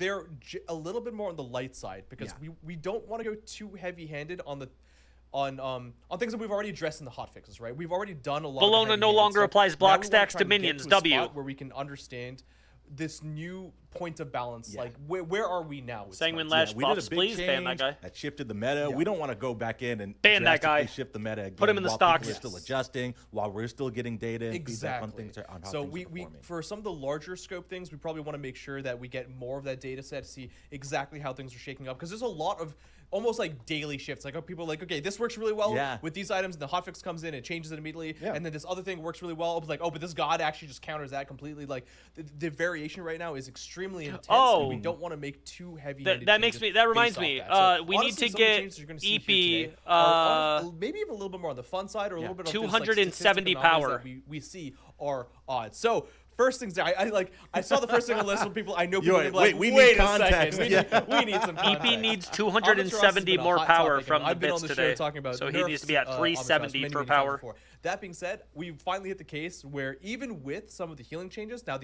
they're a little bit more on the light side because we don't want to go too heavy-handed on the on things that we've already addressed in the hotfixes, right? We've already done a lot. Bologna no longer applies block stacks to minions. W, where we can understand this new point of balance. Like, where are we now? Sanguine Lash buffs, please ban that guy. That shifted the meta. We don't want to go back in and ban that guy. Shift the meta again. Put him in the stocks. We're still adjusting while we're still getting data and feedback on things. On how so things we for some of the larger scope things, we probably want to make sure that we get more of that data set to see exactly how things are shaking up, because there's a lot of almost like daily shifts. Like, people are like, okay, this works really well with these items, and the hotfix comes in, it changes it immediately, and then this other thing works really well. It's like, oh, but this god actually just counters that completely. Like, the variation right now is extremely intense, and we don't want to make too heavy. That reminds me. We need to get EP maybe even a little bit more on the fun side, or a little bit of 270 power. That we see are odds. So. First things, I saw the first thing on the list with people. I know people are like, we need context. We need some context. EP needs 270 more power from the bits today. Talking about so he needs to be at 370 per power. That being said, we finally hit the case where even with some of the healing changes, now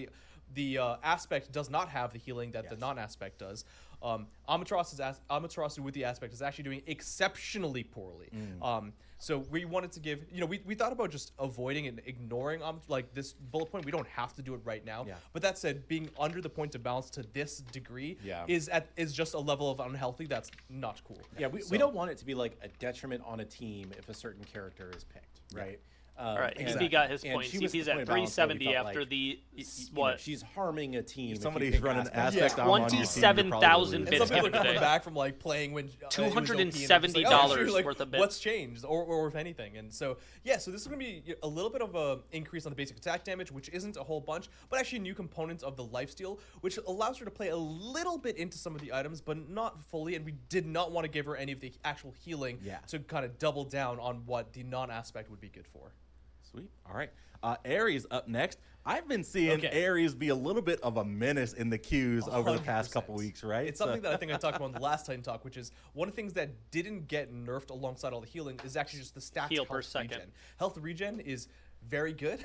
the aspect does not have the healing that the non-aspect does. Amaterasu with the aspect is actually doing exceptionally poorly. So we wanted to give, we thought about just avoiding and ignoring like this bullet point. We don't have to do it right now. But that said, being under the point of balance to this degree is just a level of unhealthy that's not cool. Yeah, we don't want it to be like a detriment on a team if a certain character is picked, right? All right, he got his points. CP's at 370 after the what? She's harming a team. Somebody's running an aspect. 27,000 bits given today. Back from like playing when $270 worth of bits. What's changed, or if anything? And so so this is going to be a little bit of a increase on the basic attack damage, which isn't a whole bunch, but actually new components of the lifesteal, which allows her to play a little bit into some of the items, but not fully. And we did not want to give her any of the actual healing to kind of double down on what the non-aspect would be good for. Sweet. All right. Ares up next. I've been seeing Ares be a little bit of a menace in the queues over the past couple weeks, right? It's something that I think I talked about in the last Titan Talk, which is one of the things that didn't get nerfed alongside all the healing is actually just the stats heal per second. Health regen is very good.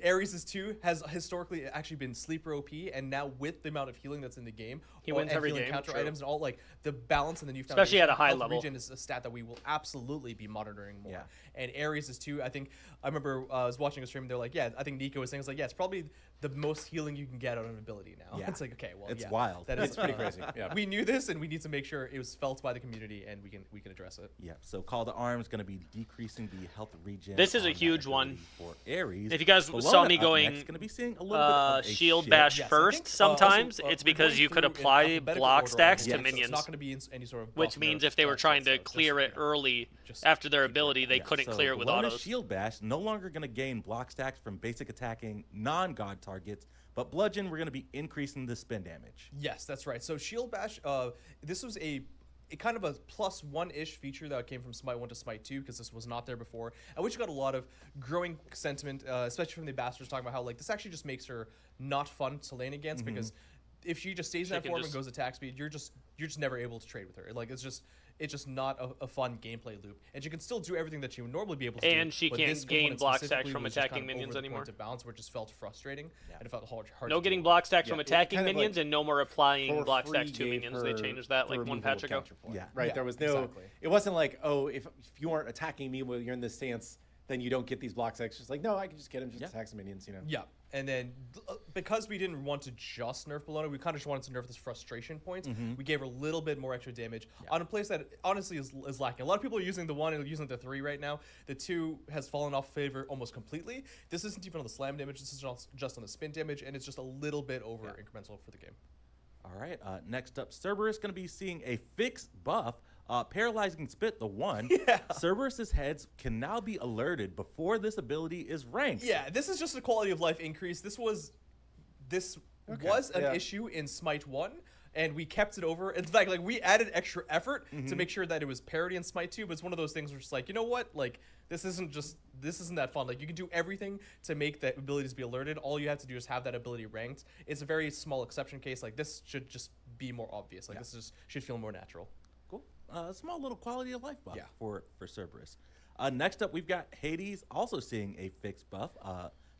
Ares' 2 has historically actually been sleeper OP, and now with the amount of healing that's in the game, he wins every game. Counter items and all, like the balance and the new especially at a high health level. Regen is a stat that we will absolutely be monitoring more. And Ares' 2, I think I remember I was watching a stream. They're like, I think Nico was saying, it's like, it's probably the most healing you can get out of an ability now. It's like, okay, well, it's wild. That is pretty crazy. We knew this, and we need to make sure it was felt by the community, and we can address it. So Call to Arms going to be decreasing the health regen. This is a huge one for Ares. If you guys saw me going going to be seeing a little bit of shield bash first, sometimes it's because you could apply block stacks to minions. It's not going to be any sort of which means if they were trying to clear it early after their ability, they couldn't clear it with autos. Shield bash no longer going to gain block stacks from basic attacking non-god targets, but bludgeon we're going to be increasing the spin damage. Yes, that's right. So shield bash, this was a kind of a +1-ish feature that came from Smite 1 to Smite 2, because this was not there before, and which got a lot of growing sentiment, especially from the ambassadors, talking about how like this actually just makes her not fun to lane against, because if she just stays in that form and goes attack speed, you're just never able to trade with her. Like it's just not a fun gameplay loop, and she can still do everything that she would normally be able to do. And she can't gain block stacks from attacking minions anymore. To balance, where it just felt frustrating, and it felt hard. No getting block stacks from attacking minions, and no more applying block stacks to minions. They changed that like one patch ago. Right. There was no. It wasn't like, oh, if you aren't attacking me while you're in this stance, then you don't get these block stacks. Just like, no, I can just get him, just attack some minions, Yeah. And then, because we didn't want to just nerf Bologna, we kind of just wanted to nerf this frustration point. We gave her a little bit more extra damage on a place that honestly is lacking. A lot of people are using the 1 and using the 3 right now. The 2 has fallen off favor almost completely. This isn't even on the slam damage. This is just on the spin damage, and it's just a little bit over incremental for the game. All right. Next up, Cerberus going to be seeing a fixed buff. Paralyzing Spit, the 1. Cerberus's heads can now be alerted before this ability is ranked. This is just a quality of life increase. This was an issue in Smite 1, and we kept it over. In fact, like we added extra effort to make sure that it was parity in Smite 2, but it's one of those things where it's like, you know what? Like this isn't that fun. Like you can do everything to make the abilities be alerted. All you have to do is have that ability ranked. It's a very small exception case. Like this should just be more obvious. Like this should feel more natural. A small little quality of life buff for Cerberus. Next up, we've got Hades also seeing a fixed buff.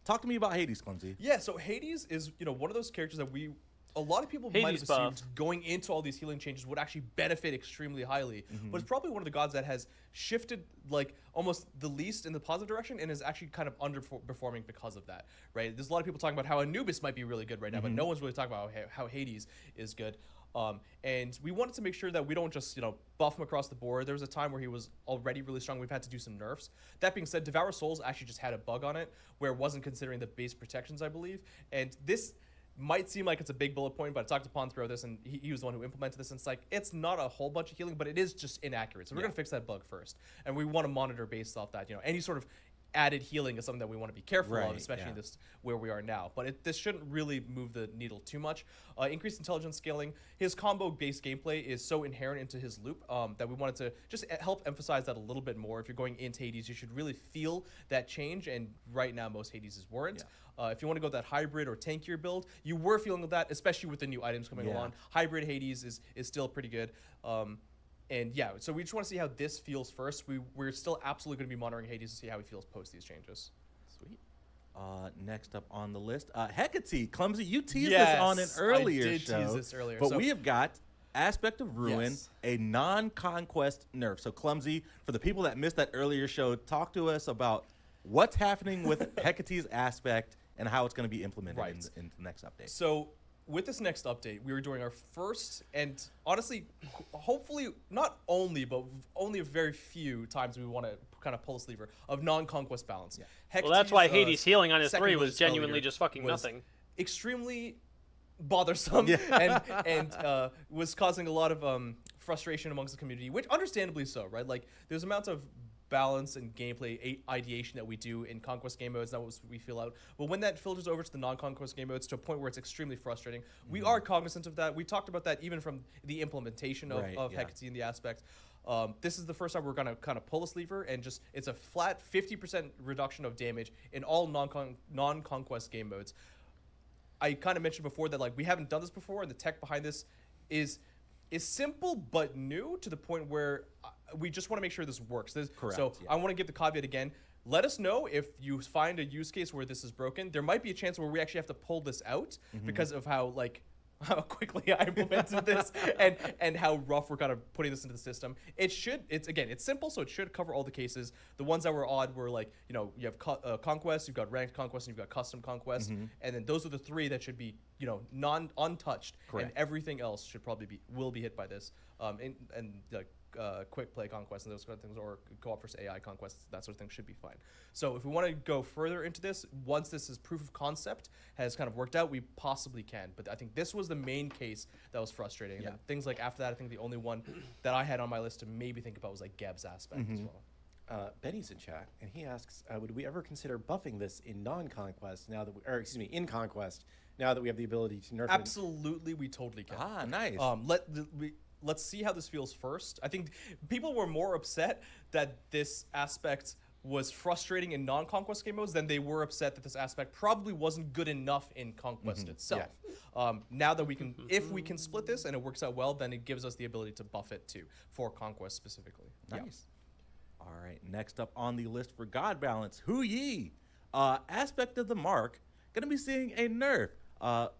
Talk to me about Hades, Clumsy. So Hades is one of those characters that we a lot of people might have assumed going into all these healing changes would actually benefit extremely highly, but it's probably one of the gods that has shifted like almost the least in the positive direction and is actually kind of underperforming because of that, right? There's a lot of people talking about how Anubis might be really good right now, but no one's really talking about how Hades is good. And we wanted to make sure that we don't just, buff him across the board. There was a time where he was already really strong. We've had to do some nerfs. That being said, Devour Souls actually just had a bug on it where it wasn't considering the base protections, I believe. And this might seem like it's a big bullet point, but I talked to Pon throughout this, and he was the one who implemented this, and it's like, it's not a whole bunch of healing, but it is just inaccurate. So we're going to fix that bug first. And we want to monitor based off that. Any sort of added healing is something that we want to be careful of, especially this where we are now. But this shouldn't really move the needle too much. Increased intelligence scaling. His combo-based gameplay is so inherent into his loop that we wanted to just help emphasize that a little bit more. If you're going into Hades, you should really feel that change, and right now most Hadeses weren't. If you want to go that hybrid or tankier build, you were feeling that, especially with the new items coming along. Hybrid Hades is still pretty good. And yeah, so we just want to see how this feels first. We're still absolutely going to be monitoring Hades to see how he feels post these changes. Sweet. Next up on the list, Hecate. Clumsy, you teased this on an earlier I did show. Tease this earlier. But we have got Aspect of Ruin, a non-conquest nerf. So Clumsy, for the people that missed that earlier show, talk to us about what's happening with Hecate's Aspect and how it's going to be implemented in the next update. So with this next update, we were doing our first, and honestly, hopefully not only, but only a very few times we want to kind of pull a lever of non-conquest balance. Well, that's why Hades healing on his 3 was genuinely just fucking nothing. Extremely bothersome and was causing a lot of frustration amongst the community, which understandably so, right? Like, there's amounts of balance and gameplay ideation that we do in conquest game modes, not what we feel out. But when that filters over to the non-conquest game modes to a point where it's extremely frustrating, we are cognizant of that. We talked about that even from the implementation of Hecate in the Aspect. This is the first time we're going to kind of pull this lever, and just it's a flat 50% reduction of damage in all non-conquest game modes. I kind of mentioned before that, like, we haven't done this before, and the tech behind this is simple but new to the point where we just want to make sure this works. Correct. So I want to give the caveat again. Let us know if you find a use case where this is broken. There might be a chance where we actually have to pull this out because of how quickly I implemented this and how rough we're kind of putting this into the system. It's simple, so it should cover all the cases. The ones that were odd were like, you have Conquest, you've got Ranked Conquest, and you've got Custom Conquest, and then those are the 3 that should be, untouched. Correct. And everything else should probably will be hit by this. Quick play Conquest and those kind of things, or co-op versus AI Conquest, that sort of thing should be fine. So if we want to go further into this, once this is proof of concept has kind of worked out, we possibly can. But I think this was the main case that was frustrating. And then things like after that, I think the only one that I had on my list to maybe think about was like Geb's Aspect as well. Benny's in chat, and he asks, would we ever consider buffing this in non-conquest in conquest now that we have the ability to nerf it? Absolutely, we totally can. Ah, nice. Let's see how this feels first. I think people were more upset that this aspect was frustrating in non-conquest game modes than they were upset that this aspect probably wasn't good enough in conquest itself. Now that we can, if we can split this and it works out well, then it gives us the ability to buff it too for conquest specifically. Nice. All right, next up on the list for God Balance, Hu Yi. Aspect of the Mark, going to be seeing a nerf.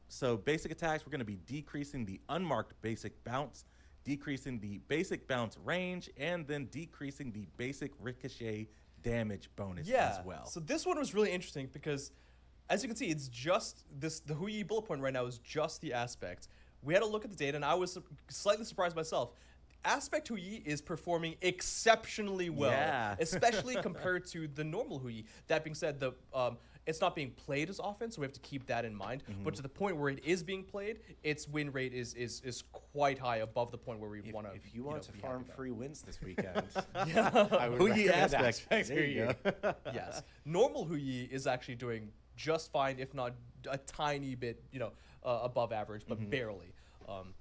So basic attacks, we're going to be decreasing the unmarked basic bounce, decreasing the basic bounce range, and then decreasing the basic ricochet damage bonus as well. So this one was really interesting because, as you can see, it's just this. The Hu Yi bullet point right now is just the aspect. We had a look at the data, and I was slightly surprised myself. Aspect Hu Yi is performing exceptionally well, especially compared to the normal Hu Yi. That being said, it's not being played as often, so we have to keep that in mind. But to the point where it is being played, its win rate is quite high, above the point where we want to. If you want to farm free wins this weekend, I would recommend Aspect. There you go. Yes, normal Hu Yi is actually doing just fine, if not a tiny bit, above average, but barely.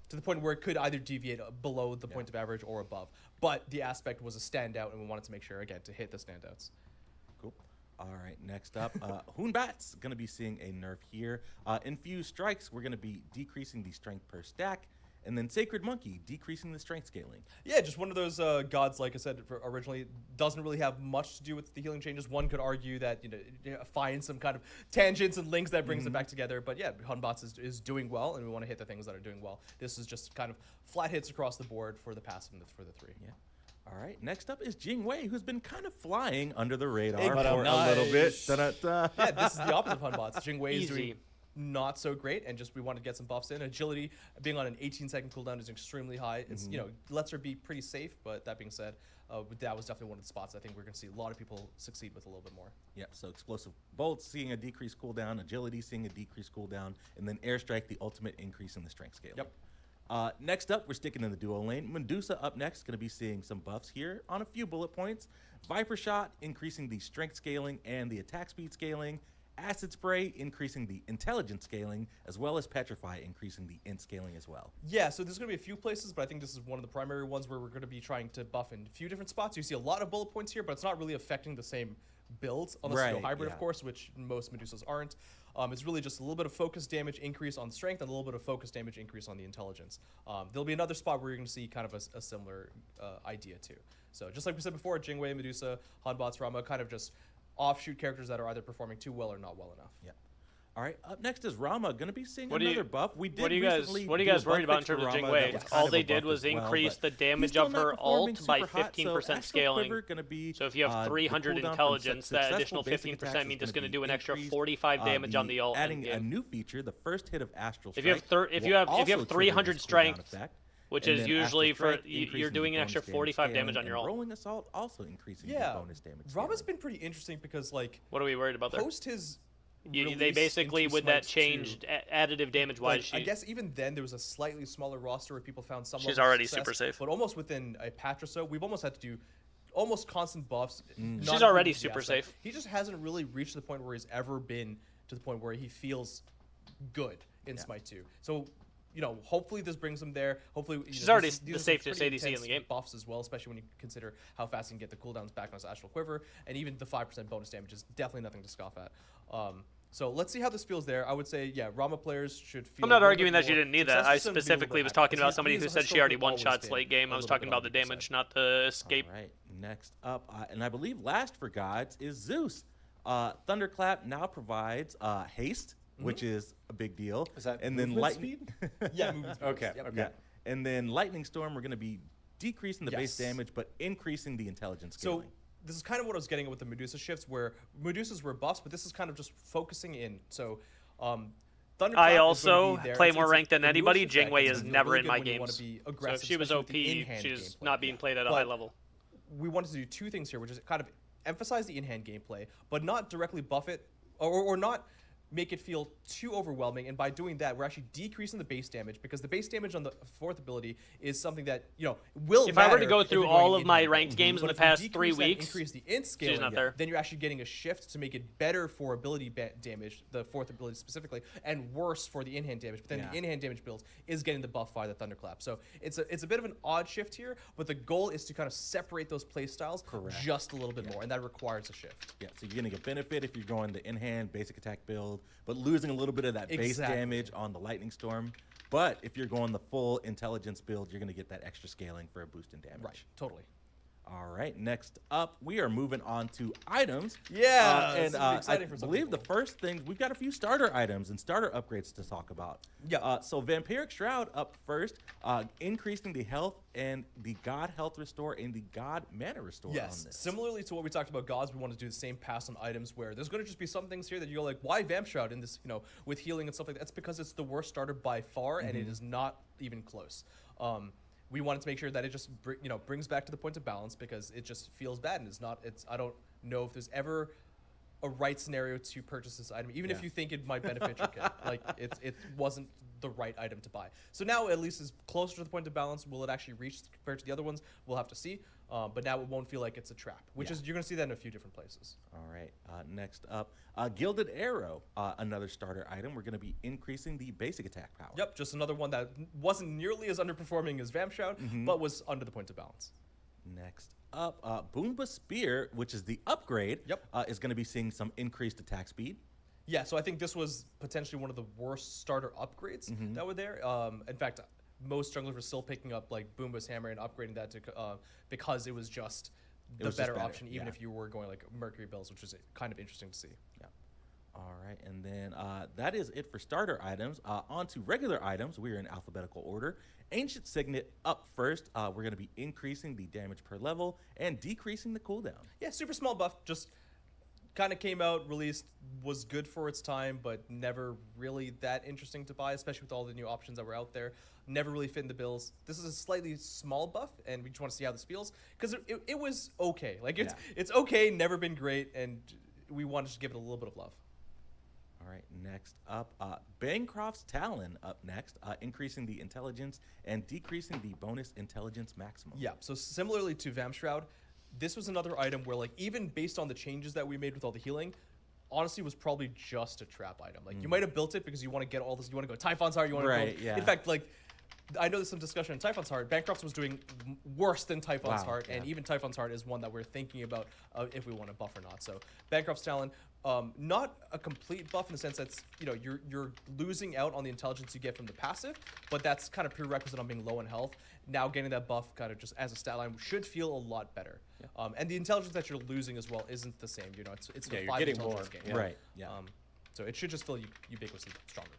To the point where it could either deviate below the point of average or above. But the aspect was a standout, and we wanted to make sure, again, to hit the standouts. Cool. All right, next up, Hoonbat's going to be seeing a nerf here. Infused Strikes, we're going to be decreasing the strength per stack, And then Sacred Monkey, decreasing the strength scaling. Yeah, just one of those gods, like I said originally, doesn't really have much to do with the healing changes. One could argue that, find some kind of tangents and links that brings it back together. But yeah, Hunbots is doing well, and we want to hit the things that are doing well. This is just kind of flat hits across the board for the passive and for the 3. Yeah. All right, next up is Jingwei, who's been kind of flying under the radar Hey, for a little bit. Da-da-da. Yeah, this is the opposite of Hunbots. Jingwei is Easy. doing not so great, and just we want to get some buffs in. Agility, being on an 18-second cooldown, is extremely high. It's lets her be pretty safe, but that being said, that was definitely one of the spots I think we're going to see a lot of people succeed with a little bit more. Yep, so Explosive Bolts seeing a decreased cooldown, Agility seeing a decreased cooldown, and then Airstrike, the ultimate increase in the strength scale. Yep. Next up, we're sticking in the duo lane. Medusa up next, going to be seeing some buffs here on a few bullet points. Viper Shot, increasing the strength scaling and the attack speed scaling. Acid Spray, increasing the intelligence scaling, as well as Petrify, increasing the int scaling as well. Yeah, so there's going to be a few places, but I think this is one of the primary ones where we're going to be trying to buff in a few different spots. You see a lot of bullet points here, but it's not really affecting the same builds, unless you go hybrid, of course, which most Medusas aren't. It's really just a little bit of focus damage increase on strength and a little bit of focus damage increase on the intelligence. There'll be another spot where you're going to see kind of a similar idea too. So just like we said before, Jingwei, Medusa, Hunbots, Rama, kind of just offshoot characters that are either performing too well or not well enough. Yeah. All right, up next is Rama, going to be seeing another buff. What are you guys worried about in terms of Jingwei? All they did was increase the damage of her ult by 15% scaling. So if you have 300 intelligence, that additional 15% means it's going to do an extra 45 damage on the ult. Adding a new feature, the first hit of Astral Strike. If you have 300 strength, which is usually you're doing an extra 45 damage on your ult. Rolling Assault also increasing the bonus damage. Rama's been pretty interesting because, like, what are we worried about there? Post his they basically, with that changed additive damage wise, I guess even then there was a slightly smaller roster where people found some. She's already success, super safe. But almost within a patch or so, we've almost had to do almost constant buffs. She's already super safe. He just hasn't really reached the point where he's ever been to the point where he feels good in Smite 2. So, hopefully this brings him there. Hopefully, she's already the safest ADC in the game. Buffs as well, especially when you consider how fast he can get the cooldowns back on his Astral Quiver, and even the 5% bonus damage is definitely nothing to scoff at. So let's see how this feels there. I would say, Rama players should feel. I'm not arguing that you didn't need that. I specifically was talking about somebody who said she already one-shots late game. I was talking about the damage, not the escape. All right, next up, and I believe last for gods is Zeus. Thunderclap now provides haste, which is a big deal. Is that and then lightning speed? Yeah, movement speed. Okay. Yep. Okay. Yeah. And then Lightning Storm, we're going to be decreasing the base Yes. damage, but increasing the intelligence scaling. So this is kind of what I was getting at with the Medusa shifts, where Medusas were buffs, but this is kind of just focusing in. So, Thunderclap I is also gonna be there. play It's more ranked than the anybody. Medusa effect Jingwei is is really never good in my when you wanna games. be So aggressive, if she was especially OP, with the in-hand she's gameplay. not being played at a But high level. We wanted to do two things here, which is kind of emphasize the in-hand gameplay, but not directly buff it, or not make it feel too overwhelming. And by doing that, we're actually decreasing the base damage, because the base damage on the fourth ability is something that will. If I were to go matter through if you're all going of my in-hand. ranked games in But the if you past 3 decrease that, weeks, increase the int scaling, not there. then you're actually getting a shift to make it better for ability damage, the fourth ability specifically, and worse for the in-hand damage. But then the in-hand damage build is getting the buff via the Thunderclap. So it's a bit of an odd shift here, but the goal is to kind of separate those play styles just a little bit more, and that requires a shift. Yeah, so you're going to get benefit if you're going the in-hand basic attack build, but losing a little bit of that base damage on the Lightning Storm. But if you're going the full intelligence build, you're going to get that extra scaling for a boost in damage. Right, totally. All right, next up, we are moving on to items. Yeah, and this is exciting for some believe the people. first thing, we've got a few starter items and starter upgrades to talk about. Yeah. So Vampiric Shroud up first, increasing the health and the God Health Restore and the God Mana Restore on Yes, this. similarly to what we talked about gods, we want to do the same pass on items where there's going to just be some things here that you're like, why Vamp Shroud in this, with healing and stuff like that? That's because it's the worst starter by far, and it is not even close. We wanted to make sure that it just brings back to the point of balance, because it just feels bad, and I don't know if there's ever a right scenario to purchase this item, even if you think it might benefit your kit. Like it wasn't the right item to buy. So now at least is closer to the point of balance. Will it actually reach compared to the other ones? We'll have to see. But now it won't feel like it's a trap, which is you're going to see that in a few different places. All right. Next up, Gilded Arrow, another starter item. We're going to be increasing the basic attack power. Yep, just another one that wasn't nearly as underperforming as Vamp Shroud, but was under the point of balance. Next up, Boomba Spear, which is the upgrade, is going to be seeing some increased attack speed. Yeah, so I think this was potentially one of the worst starter upgrades that were there. In fact, most junglers were still picking up like Boomba's hammer and upgrading that to because it was just the better option, even if you were going like Mercury builds, which is kind of interesting to see. Yeah. All right, and then that is it for starter items. On to regular items. We are in alphabetical order. Ancient Signet up first. We're going to be increasing the damage per level and decreasing the cooldown. Yeah, super small buff. Just kind of came out, released, was good for its time, but never really that interesting to buy, especially with all the new options that were out there. Never really fit in the bills. This is a slightly small buff, and we just want to see how this feels because it was okay. Like it's okay, never been great, and we want to just give it a little bit of love. All right, next up, Bancroft's Talon up next, increasing the intelligence and decreasing the bonus intelligence maximum. Yeah, so similarly to Vamshroud, this was another item where, like, even based on the changes that we made with all the healing, honestly was probably just a trap item. Like, you might have built it because you want to get all this, you want to go Typhon's Heart, you want to go... Yeah. In fact, like, I know there's some discussion on Typhon's Heart. Bancroft's was doing worse than Typhon's Heart, and even Typhon's Heart is one that we're thinking about if we want to buff or not. So Bancroft's Talon, not a complete buff in the sense that's, you know, you're losing out on the intelligence you get from the passive, but that's kind of prerequisite on being low in health. Now getting that buff kind of just as a stat line should feel a lot better. Yeah. And the intelligence that you're losing as well isn't the same. You know, it's a 5 intelligence game. Yeah. Right. Yeah. So it should just feel ubiquitously stronger.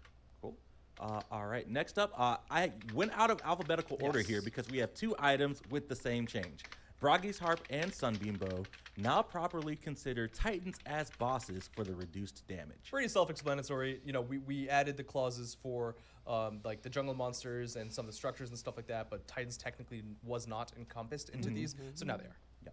Cool. All right, next up, I went out of alphabetical order here because we have two items with the same change. Broggy's Harp and Sunbeam Bow now properly consider Titans as bosses for the reduced damage. Pretty self-explanatory. You know, we added the clauses for like the jungle monsters and some of the structures and stuff like that, but Titans technically was not encompassed into these, so now they are. Yeah,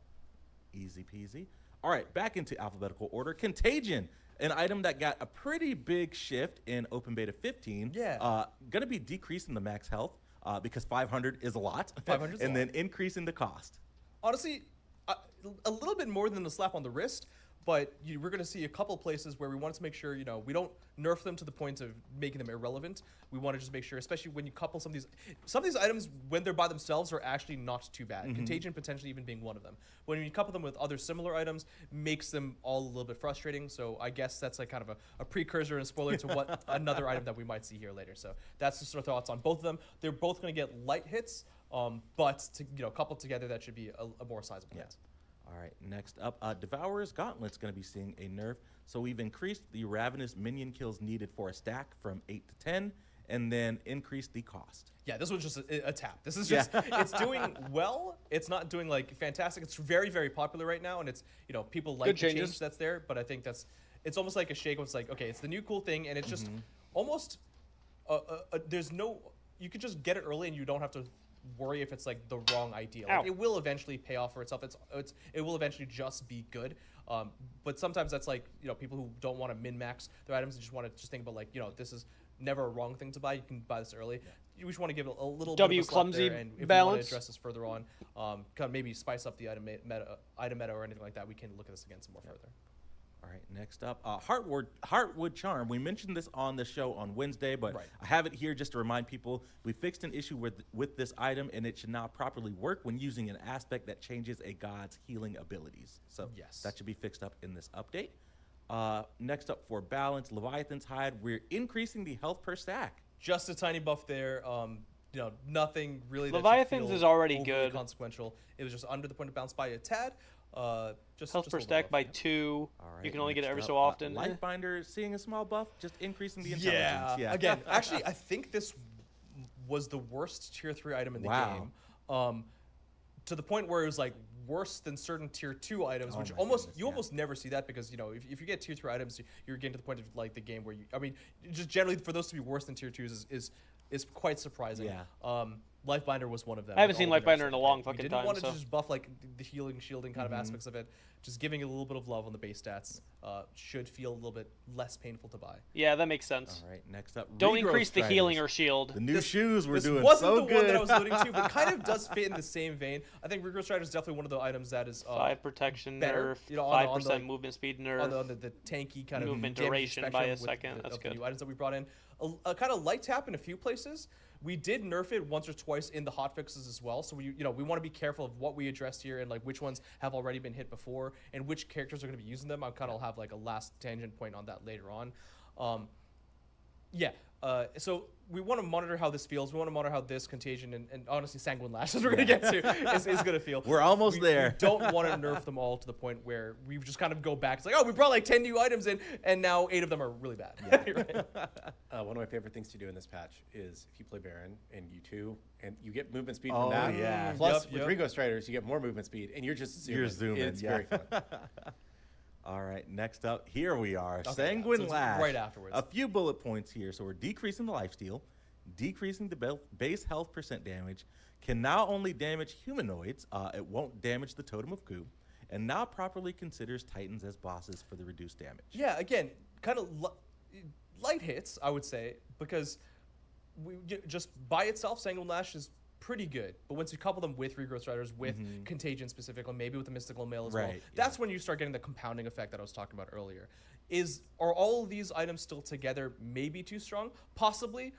easy peasy. All right, back into alphabetical order. Contagion. An item that got a pretty big shift in Open Beta 15. Yeah. Going to be decreasing the max health because 500 is a lot. 500 is and then increasing the cost. Honestly, a little bit more than the slap on the wrist, but we're going to see a couple places where we wanted to make sure, you know, we don't nerf them to the point of making them irrelevant. We want to just make sure, especially when you couple some of these items, when they're by themselves, are actually not too bad. Contagion potentially even being one of them. When you couple them with other similar items, makes them all a little bit frustrating. So I guess that's like kind of a precursor and a spoiler to what another item that we might see here later. So that's just our thoughts on both of them. They're both going to get light hits, but coupled together, that should be a more sizable hit. All right, next up, Devourer's Gauntlet's going to be seeing a nerf. So we've increased the Ravenous minion kills needed for a stack from 8 to 10, and then increased the cost. Yeah, this was just a tap. This is just, it's doing well. It's not doing, like, fantastic. It's very, very popular right now, and it's, you know, people like the change that's there, but I think it's almost like a shake. It's like, okay, it's the new cool thing, and it's just almost, there's no, you could just get it early, and you don't have to worry if it's like the wrong idea. Like, it will eventually pay off for itself. It will eventually just be good. But sometimes that's like, you know, people who don't want to min-max their items and just want to just think about, like, you know, this is never a wrong thing to buy. You can buy this early. You just want to give it a little bit of a slap there, and if we want to address this further on, kind of maybe spice up the item meta or anything like that, we can look at this again some more further. All right, next up, Heartwood Charm. We mentioned this on the show on Wednesday, but I have it here just to remind people we fixed an issue with this item, and it should now properly work when using an aspect that changes a god's healing abilities. So that should be fixed up in this update. Next up for balance, Leviathan's Hide. We're increasing the health per stack. Just a tiny buff there. You know, nothing really. Leviathan's is already good. Consequential. It was just under the point of bounce by a tad. Just health per stack by 2. Right, you can only get it every so often. Lightbinder seeing a small buff, just increasing the intelligence. Yeah. Again, actually, I think this was the worst tier 3 item in the game. To the point where it was like worse than certain tier 2 items, which almost never see that, because, you know, if you get tier 3 items, you're getting to the point of like the game where just generally for those to be worse than tier 2s is quite surprising. Lifebinder was one of them. I haven't seen Lifebinder in a long fucking time. Didn't want to just buff like the healing, shielding kind of aspects of it. Just giving it a little bit of love on the base stats should feel a little bit less painful to buy. Yeah, that makes sense. All right, next up, don't increase the healing or shield. The new shoes were doing so good. This wasn't the one that I was alluding to, but kind of does fit in the same vein. I think Regrowth Strider is definitely one of the items that is 5 protection better, nerf, you know, 5% movement speed nerf, on the tanky kind of movement duration by a second. That's good. The new items that we brought in, a kind of light tap in a few places. We did nerf it once or twice in the hotfixes as well, so we want to be careful of what we addressed here and like which ones have already been hit before and which characters are going to be using them. I'll kind of have like a last tangent point on that later on. So we want to monitor how this feels. We want to monitor how this Contagion and honestly Sanguine Lash, as we're going to get to, is going to feel. We're almost there. We don't want to nerf them all to the point where we just kind of go back. It's like, oh, we brought like 10 new items in, and now 8 of them are really bad. Yeah. Right? One of my favorite things to do in this patch is if you play Baron and you 2, and you get movement speed from that. Yeah. Plus, with Ringo Striders, you get more movement speed, and you're just zooming. You're zooming. It's very fun. All right, next up, here we are. Okay, Sanguine so Lash. right afterwards. A few bullet points here. So we're decreasing the lifesteal, decreasing the base health % damage, can now only damage humanoids. It won't damage the Totem of Coup, and now properly considers Titans as bosses for the reduced damage. Yeah, again, kind of light hits, I would say, because just by itself, Sanguine Lash is pretty good, but once you couple them with Regrowth Striders, with Contagion specifically, maybe with the Mystical Mail as well, that's when you start getting the compounding effect that I was talking about earlier. Are all of these items still together maybe too strong? Possibly.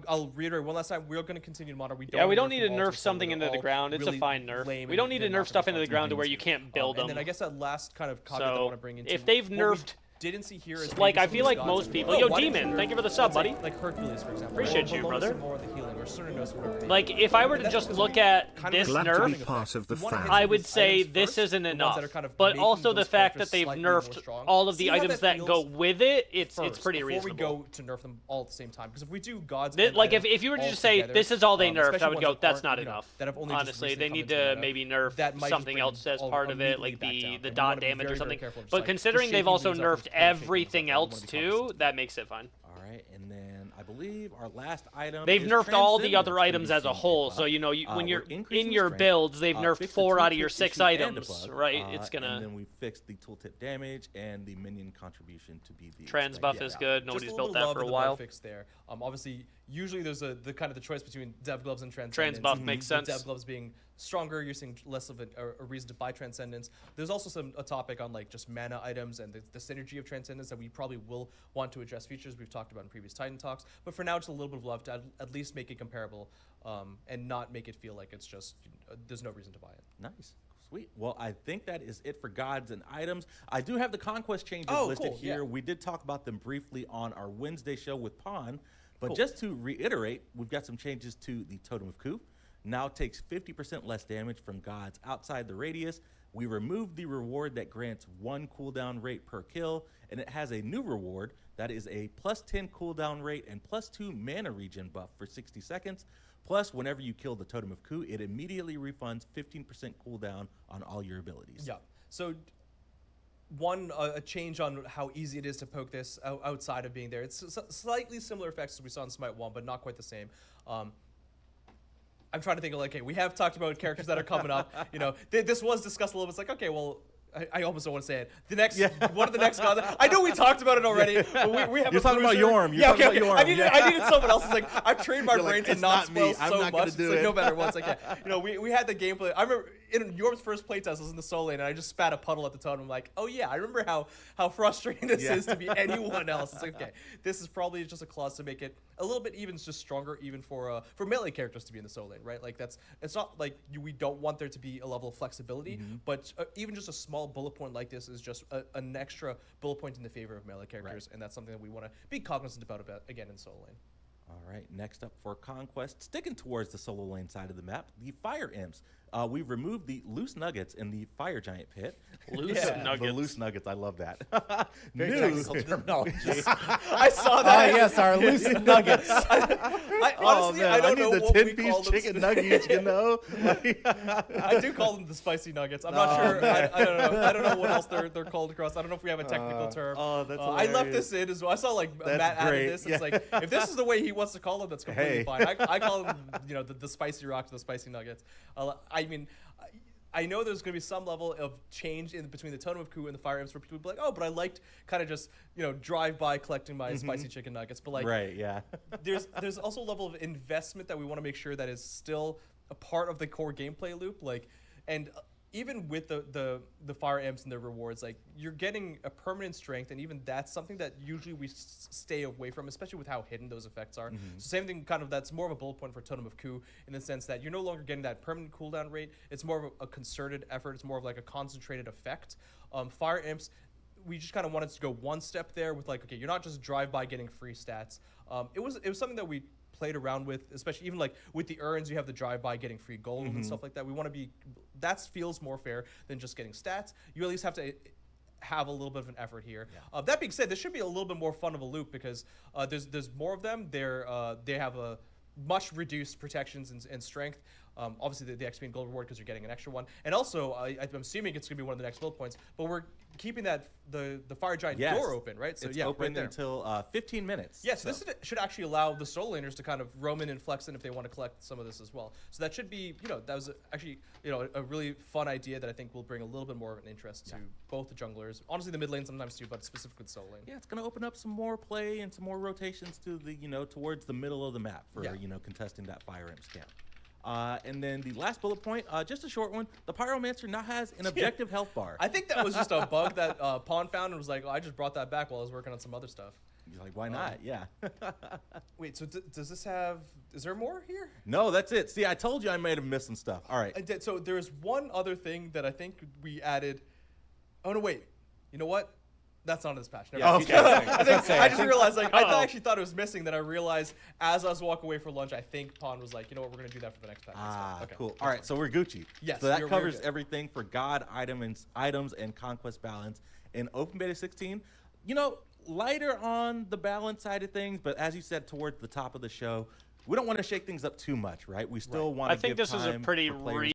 I'll reiterate one last time. We're going to continue to monitor. We don't need to nerf something into the ground. It's a fine nerf. We don't need to nerf stuff into the ground to where you can't build them. And then I guess that last kind of caveat I want to bring into if they've nerfed. Didn't see here is like I feel like most people. Yo, Demon, thank you for the sub, buddy. Like Hercules, for example. Appreciate you, brother. More of the healing, or Cernos, whatever. Like if I were to just look at this nerf, I would say this isn't enough. But also the fact that they've nerfed all of the items that go with it, it's pretty reasonable. Before we go to nerf them all at the same time, because if we do gods, like if you were to just say this is all they nerfed, I would go that's not enough. Honestly, they need to maybe nerf something else as part of it, like the dot damage or something. But considering they've also nerfed everything else too, that makes it fun. All right, and then I believe our last item. They've nerfed all the other items as a whole, so you know when you're in your builds, they've nerfed 4 out of your 6 items, right? It's gonna. And then we fixed the tooltip damage and the minion contribution to be the trans buff is good. Nobody's built that for a while. Fix there. Obviously, usually there's the choice between dev gloves and transcendence. Trans buff makes sense. Dev gloves being stronger, you're seeing less of a reason to buy transcendence. There's also a topic on like just mana items and the synergy of transcendence that we probably will want to address features we've talked about in previous Titan talks. But for now, just a little bit of love to at least make it comparable and not make it feel like it's just there's no reason to buy it. Nice. Sweet. Well, I think that is it for gods and items. I do have the conquest changes listed here. Yeah. We did talk about them briefly on our Wednesday show with Pawn. But just to reiterate, we've got some changes to the Totem of Coup. Now takes 50% less damage from gods outside the radius. We removed the reward that grants 1 cooldown rate per kill, and it has a new reward that is a +10 cooldown rate and +2 mana regen buff for 60 seconds. Plus, whenever you kill the Totem of Coup, it immediately refunds 15% cooldown on all your abilities. Yeah. So a change on how easy it is to poke this outside of being there. It's slightly similar effects as we saw in Smite 1, but not quite the same. I'm trying to think of we have talked about characters that are coming up. You know, this was discussed a little bit. It's like, okay, well, I almost don't want to say it. The next, one of the next gods. I know we talked about it already. But we have You're talking about Yorm. Okay. I needed someone else. It's like I've trained my brain to not spoil so much. It's like no matter what. It's like we had the gameplay. I remember in Yorm's first playtest was in the Soul Lane, and I just spat a puddle at the totem. I'm like, oh yeah, I remember how frustrating this is to be anyone else. It's like, okay, this is probably just a clause to make it a little bit even just stronger, even for melee characters to be in the Soul Lane, right? Like it's not like we don't want there to be a level of flexibility, but even just a small bullet point like this is just an extra bullet point in the favor of melee characters, and that's something that we want to be cognizant about again in Soul Lane. All right, next up for Conquest, sticking towards the solo lane side of the map, the Fire Imps. We've removed the loose nuggets in the Fire Giant pit. Loose nuggets. The loose nuggets, I love that. I saw that. Yes, our loose nuggets. Honestly, I don't know the what 10-piece chicken nuggets, you know? I do call them the spicy nuggets. I'm not sure. I don't know. I don't know what else they're called across. I don't know if we have a technical term. Oh, that's I left this in as well. I saw Matt added this. It's like, if this is the way he wants to call them, that's completely fine. I call them, the spicy rocks, the spicy nuggets. I know there's going to be some level of change in between the Totem of Coup and the Fire Imps where people will be like, oh, but I liked kind of just, drive by collecting my spicy chicken nuggets. But there's also a level of investment that we want to make sure that is still a part of the core gameplay loop. And even with the Fire Imps and their rewards, you're getting a permanent strength, and even that's something that usually we stay away from, especially with how hidden those effects are. So same thing, that's more of a bullet point for Totem of Coup in the sense that you're no longer getting that permanent cooldown rate. It's more of a concerted effort. It's more of a concentrated effect. Fire Imps, we just kind of wanted to go one step there with like, okay, you're not just drive by getting free stats. It was something that we played around with, especially even like with the urns, you have the drive by getting free gold and stuff like that. We want to be, that feels more fair than just getting stats. You at least have to have a little bit of an effort here. Yeah. That being said, this should be a little bit more fun of a loop because there's more of them. They have a much reduced protections and strength. Obviously, the XP and gold reward because you're getting an extra one. And also, I'm assuming it's going to be one of the next build points, but we're keeping that the Fire Giant door open, right? So it's yeah, open right until 15 minutes. Yes, yeah, so this should actually allow the solo laners to kind of roam in and flex in if they want to collect some of this as well. So that should be, that was actually, a really fun idea that I think will bring a little bit more of an interest to both the junglers. Honestly, the mid lane sometimes too, but specifically the solo lane. Yeah, it's going to open up some more play and some more rotations to the, towards the middle of the map for, contesting that Fire Imp camp. And then the last bullet point, just a short one. The Pyromancer now has an objective health bar. I think that was just a bug that Pawn found and was like, I just brought that back while I was working on some other stuff. You're like, why not? Yeah. Wait, so does this have, is there more here? No, that's it. See, I told you I might have missed some stuff. All right. So there's one other thing that I think we added. Oh, no, wait. You know what? That's not in this patch. Yeah, okay. I just realized, I actually thought it was missing. Then I realized as I was walking away for lunch, I think Pawn was like, you know what, we're going to do that for the next patch. Okay, cool. All right, so we're Gucci. Yes. So that covers everything for God, items, and conquest balance in Open Beta 16. Lighter on the balance side of things, but as you said towards the top of the show, we don't want to shake things up too much, right? We still want to give time. I think this is a pretty